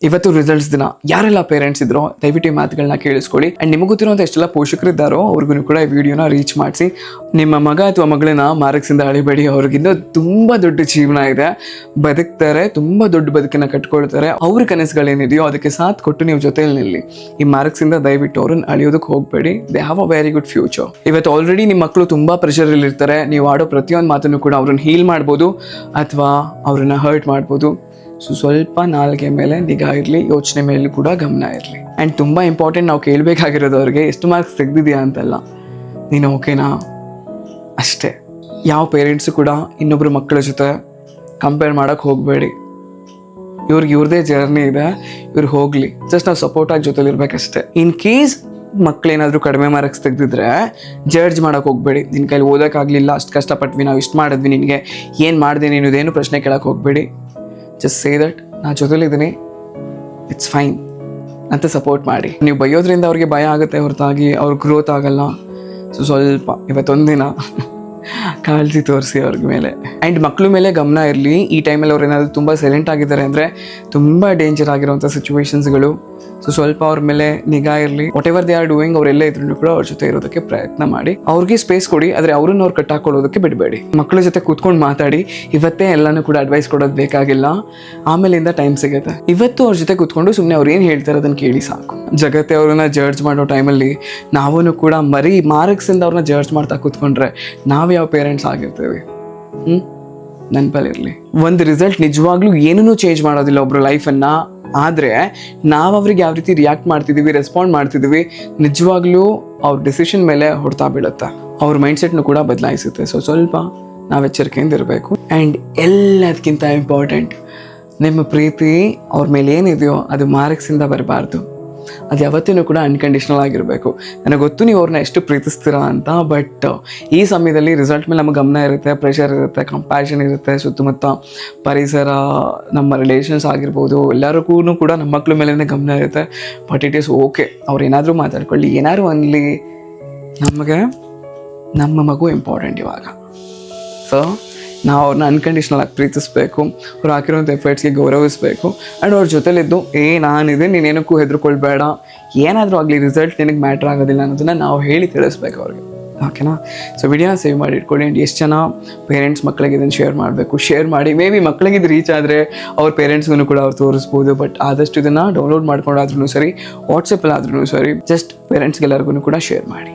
ಇವತ್ತು ರಿಸಲ್ಟ್ಸ್ ದಿನ ಯಾರೆಲ್ಲ ಪೇರೆಂಟ್ಸ್ ಇದ್ರೋ ದಯವಿಟ್ಟು ಈ ಮಾತುಗಳನ್ನ ಕೇಳಿಸ್ಕೊಳ್ಳಿ. ಆ್ಯಂಡ್ ನಿಮಗೆ ಗೊತ್ತಿರುವಂಥ ಎಷ್ಟೆಲ್ಲ ಪೋಷಕರಿದ್ದಾರೋ ಅವ್ರಿಗೂ ಕೂಡ ಈ ವಿಡಿಯೋನ ರೀಚ್ ಮಾಡಿಸಿ. ನಿಮ್ಮ ಮಗ ಅಥವಾ ಮಗಳನ್ನ ಮಾರ್ಕ್ಸಿಂದ ಅಳಿಬೇಡಿ. ಅವ್ರಿಗಿಂತ ತುಂಬ ದೊಡ್ಡ ಜೀವನ ಇದೆ, ಬದುಕ್ತಾರೆ, ತುಂಬ ದೊಡ್ಡ ಬದುಕನ್ನು ಕಟ್ಕೊಳ್ತಾರೆ. ಅವ್ರ ಕನಸುಗಳೇನಿದೆಯೋ ಅದಕ್ಕೆ ಸಾಥ್ ಕೊಟ್ಟು ನೀವು ಜೊತೆಯಲ್ಲಿ ನಿಲ್ಲಿ. ಈ ಮಾರ್ಕ್ಸಿಂದ ದಯವಿಟ್ಟು ಅವ್ರನ್ನ ಅಳಿಯೋದಕ್ಕೆ ಹೋಗಬೇಡಿ. They have a very good future. ಇವತ್ತು ಆಲ್ರೆಡಿ ನಿಮ್ಮ ಮಕ್ಕಳು ತುಂಬ ಪ್ರೆಷರಲ್ಲಿ ಇರ್ತಾರೆ. ನೀವು ಆಡೋ ಪ್ರತಿಯೊಂದು ಮಾತನ್ನು ಕೂಡ ಅವ್ರನ್ನ ಹೀಲ್ ಮಾಡ್ಬೋದು ಅಥವಾ ಅವ್ರನ್ನ ಹರ್ಟ್ ಮಾಡ್ಬೋದು. ಸೊ ಸ್ವಲ್ಪ ನಾಲ್ಗೆ ಮೇಲೆ ನಿಗಾ ಇರಲಿ, ಯೋಚನೆ ಮೇಲೆ ಕೂಡ ಗಮನ ಇರಲಿ. ಆ್ಯಂಡ್ ತುಂಬ ಇಂಪಾರ್ಟೆಂಟ್, ನಾವು ಕೇಳಬೇಕಾಗಿರೋದು ಅವ್ರಿಗೆ ಎಷ್ಟು ಮಾರ್ಕ್ಸ್ ತೆಗೆದಿದೆಯಾ ಅಂತಲ್ಲ, ನೀನು ಓಕೆನಾ ಅಷ್ಟೇ. ಯಾವ ಪೇರೆಂಟ್ಸು ಕೂಡ ಇನ್ನೊಬ್ಬರು ಮಕ್ಕಳ ಜೊತೆ ಕಂಪೇರ್ ಮಾಡೋಕ್ಕೆ ಹೋಗಬೇಡಿ. ಇವ್ರದ್ದೇ ಜರ್ನಿ ಇದೆ, ಇವ್ರು ಹೋಗಲಿ, ಜಸ್ಟ್ ನಾವು ಸಪೋರ್ಟಾಗಿ ಜೊತೆಲಿರ್ಬೇಕಷ್ಟೇ. ಇನ್ ಕೇಸ್ ಮಕ್ಕಳೇನಾದರೂ ಕಡಿಮೆ ಮಾರ್ಕ್ಸ್ ತೆಗೆದಿದ್ರೆ ಜಡ್ಜ್ ಮಾಡೋಕೆ ಹೋಗಬೇಡಿ. ನಿನ್ನ ಕೈಲಿ ಓದೋಕ್ಕಾಗಲಿಲ್ಲ, ಅಷ್ಟು ಕಷ್ಟಪಟ್ವಿ, ನಾವು ಇಷ್ಟು ಮಾಡಿದ್ವಿ, ನಿನಗೆ ಏನು ಮಾಡಿದೆ ನೀನು, ಇದೇನು ಪ್ರಶ್ನೆ ಕೇಳೋಕೆ ಹೋಗಬೇಡಿ. ಜಸ್ಟ್ ಸೇ ದಟ್ ನಾನು ಜೊತೆಲಿದ್ದೀನಿ, ಇಟ್ಸ್ ಫೈನ್ ಅಂತ ಸಪೋರ್ಟ್ ಮಾಡಿ. ನೀವು ಬೈಯೋದ್ರಿಂದ ಅವ್ರಿಗೆ ಭಯ ಆಗುತ್ತೆ ಹೊರತಾಗಿ ಅವ್ರ ಗ್ರೋತ್ ಆಗಲ್ಲ. ಸೊ ಸ್ವಲ್ಪ ಇವತ್ತೊಂದಿನ ಕಾಳಜಿ ತೋರಿಸಿ ಅವ್ರ ಮೇಲೆ. ಆ್ಯಂಡ್ ಮಕ್ಕಳ ಮೇಲೆ ಗಮನ ಇರಲಿ. ಈ ಟೈಮಲ್ಲಿ ಅವ್ರು ಏನಾದರೂ ತುಂಬ ಸೈಲೆಂಟ್ ಆಗಿದ್ದಾರೆ ಅಂದರೆ ತುಂಬ ಡೇಂಜರ್ ಆಗಿರೋಂಥ ಸಿಚುವೇಶನ್ಸ್ಗಳು. ಸೊ ಸ್ವಲ್ಪ ಅವ್ರ ಮೇಲೆ ನಿಗಾ ಇರಲಿ. What ever they are doing, ಅವರೆಲ್ಲ ಇದ್ರೂ ಕೂಡ ಅವ್ರ ಜೊತೆ ಇರೋದಕ್ಕೆ ಪ್ರಯತ್ನ ಮಾಡಿ. ಅವ್ರಿಗೆ ಸ್ಪೇಸ್ ಕೊಡಿ, ಆದರೆ ಅವ್ರನ್ನ ಅವ್ರು ಕಟ್ಟಾಕೊಳ್ಳೋದಕ್ಕೆ ಬಿಡಬೇಡಿ. ಮಕ್ಕಳ ಜೊತೆ ಕೂತ್ಕೊಂಡು ಮಾತಾಡಿ. ಇವತ್ತೇ ಎಲ್ಲನೂ ಕೂಡ ಅಡ್ವೈಸ್ ಕೊಡೋದು ಬೇಕಾಗಿಲ್ಲ, ಆಮೇಲಿಂದ ಟೈಮ್ ಸಿಗುತ್ತೆ. ಇವತ್ತು ಅವ್ರ ಜೊತೆ ಕೂತ್ಕೊಂಡು ಸುಮ್ಮನೆ ಅವ್ರು ಏನು ಹೇಳ್ತಾರೆ ಅದನ್ನು ಕೇಳಿ ಸಾಕು. ಜಗತ್ತೇ ಅವ್ರನ್ನ ಜಡ್ಜ್ ಮಾಡೋ ಟೈಮಲ್ಲಿ ನಾವೂ ಕೂಡ ಮರಿ ಮಾರ್ಕ್ಸಿಂದ ಅವ್ರನ್ನ ಜಡ್ಜ್ ಮಾಡ್ತಾ ಕೂತ್ಕೊಂಡ್ರೆ ನಾವು ಯಾವ ಪೇರೆಂಟ್ಸ್ ಆಗಿರ್ತೇವೆ? ನೆನಪಲ್ಲಿರಲಿ, ಒಂದು ರಿಸಲ್ಟ್ ನಿಜವಾಗ್ಲೂ ಏನೂ ಚೇಂಜ್ ಮಾಡೋದಿಲ್ಲ ಒಬ್ಬರು ಲೈಫನ್ನು. ಆದರೆ ನಾವು ಅವ್ರಿಗೆ ಯಾವ ರೀತಿ ರಿಯಾಕ್ಟ್ ಮಾಡ್ತಿದ್ದೀವಿ, ರೆಸ್ಪಾಂಡ್ ಮಾಡ್ತಿದ್ದೀವಿ, ನಿಜವಾಗ್ಲೂ ಅವ್ರ ಡಿಸಿಷನ್ ಮೇಲೆ ಹೊಡ್ತಾ ಬೀಳುತ್ತೆ. ಅವ್ರ ಮೈಂಡ್ಸೆಟ್ನು ಕೂಡ ಬದಲಾಯಿಸುತ್ತೆ. ಸೊ ಸ್ವಲ್ಪ ನಾವು ಎಚ್ಚರಿಕೆಯಿಂದ ಇರಬೇಕು. ಆ್ಯಂಡ್ ಎಲ್ಲದಕ್ಕಿಂತ ಇಂಪಾರ್ಟೆಂಟ್, ನಿಮ್ಮ ಪ್ರೀತಿ ಅವ್ರ ಮೇಲೆ ಏನಿದೆಯೋ ಅದು ಮಾರ್ಕ್ಸಿಂದ ಬರಬಾರ್ದು. ಅದು ಯಾವತ್ತೂ ಕೂಡ ಅನ್ಕಂಡೀಷ್ನಲ್ ಆಗಿರಬೇಕು. ನನಗೆ ಗೊತ್ತು ನೀವು ಅವ್ರನ್ನ ಎಷ್ಟು ಪ್ರೀತಿಸ್ತೀರಾ ಅಂತ, ಬಟ್ ಈ ಸಮಯದಲ್ಲಿ ರಿಸಲ್ಟ್ ಮೇಲೆ ನಮಗೆ ಗಮನ ಇರುತ್ತೆ, ಪ್ರೆಷರ್ ಇರುತ್ತೆ, ಕಂಪ್ಯಾಷನ್ ಇರುತ್ತೆ, ಸುತ್ತಮುತ್ತ ಪರಿಸರ, ನಮ್ಮ ರಿಲೇಷನ್ಸ್ ಆಗಿರ್ಬೋದು, ಎಲ್ಲರಿಗೂ ಕೂಡ ನಮ್ಮ ಮಕ್ಳ ಮೇಲೇ ಗಮನ ಇರುತ್ತೆ. ಬಟ್ ಇಟ್ ಈಸ್ ಓಕೆ, ಅವ್ರು ಏನಾದರೂ ಮಾತಾಡ್ಕೊಳ್ಳಿ, ಏನಾದ್ರು ಅನ್ನಲಿ, ನಮಗೆ ನಮ್ಮ ಮಗು ಇಂಪಾರ್ಟೆಂಟ್ ಇವಾಗ. ಸೊ ನಾವು ಅವ್ರನ್ನ ಅನ್ಕಂಡೀಷ್ನಲ್ ಆಗಿ ಪ್ರೀತಿಸಬೇಕು, ಅವ್ರು ಹಾಕಿರೋಂಥ ಎಫರ್ಟ್ಸ್ಗೆ ಗೌರವಿಸಬೇಕು. ಆ್ಯಂಡ್ ಅವ್ರ ಜೊತೆಲಿದ್ದು ನಾನಿದೆ, ನೀನೇನಕ್ಕೂ ಹೆದರ್ಕೊಳ್ಬೇಡ, ಏನಾದರೂ ಆಗಲಿ ರಿಸಲ್ಟ್ ನಿನಗೆ ಮ್ಯಾಟ್ರ್ ಆಗೋದಿಲ್ಲ ಅನ್ನೋದನ್ನು ನಾವು ಹೇಳಿ ತಿಳಿಸ್ಬೇಕು ಅವ್ರಿಗೆ, ಓಕೆನಾ? ಸೊ ವಿಡಿಯೋನ ಸೇವ್ ಮಾಡಿ ಇಟ್ಕೊಳ್ಳಿ. ಆ್ಯಂಡ್ ಎಷ್ಟು ಜನ ಪೇರೆಂಟ್ಸ್ ಮಕ್ಕಳಿಗೆ ಇದನ್ನು ಶೇರ್ ಮಾಡಿ. ಮೇ ಬಿ ಮಕ್ಕಳಿಗೆ ಇದು ರೀಚ್ ಆದರೆ ಅವ್ರ ಪೇರೆಂಟ್ಸ್ಗೂ ಕೂಡ ಅವ್ರು ತೋರಿಸ್ಬೋದು. ಬಟ್ ಆದಷ್ಟು ಇದನ್ನು ಡೌನ್ಲೋಡ್ ಮಾಡ್ಕೊಂಡಾದ್ರೂ ಸರಿ, ವಾಟ್ಸಪ್ಪಲ್ಲಾದ್ರೂ ಸರಿ, ಜಸ್ಟ್ ಪೇರೆಂಟ್ಸ್ಗೆಲ್ಲರಿಗೂ ಕೂಡ ಶೇರ್ ಮಾಡಿ.